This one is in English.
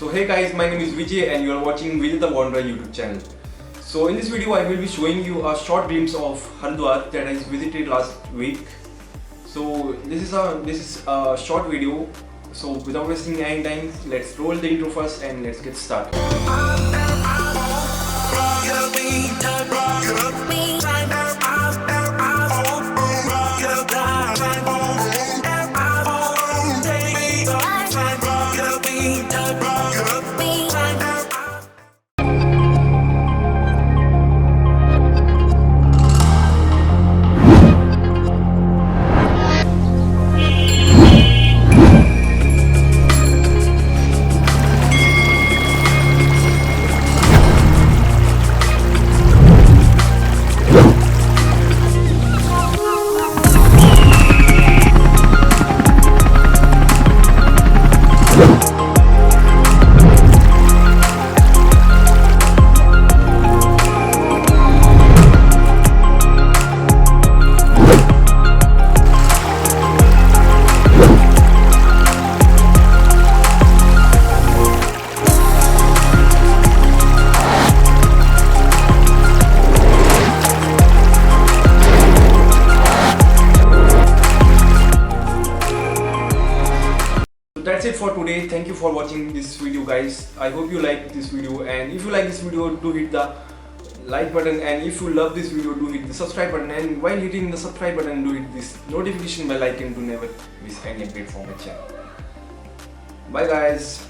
So hey guys, my name is Vijay and you are watching Vijay-thewanderer YouTube channel. So in this video I will be showing you a short glimpse of Haridwar that I visited last week. So this is a short video. So without wasting any time, let's roll the intro first and let's get started. That's it for today. Thank you for watching this video guys. I hope you like this video, and if you like this video, do hit the like button, and if you love this video, do hit the subscribe button, and while hitting the subscribe button, do hit this notification bell icon to never miss any update from my channel. Bye guys.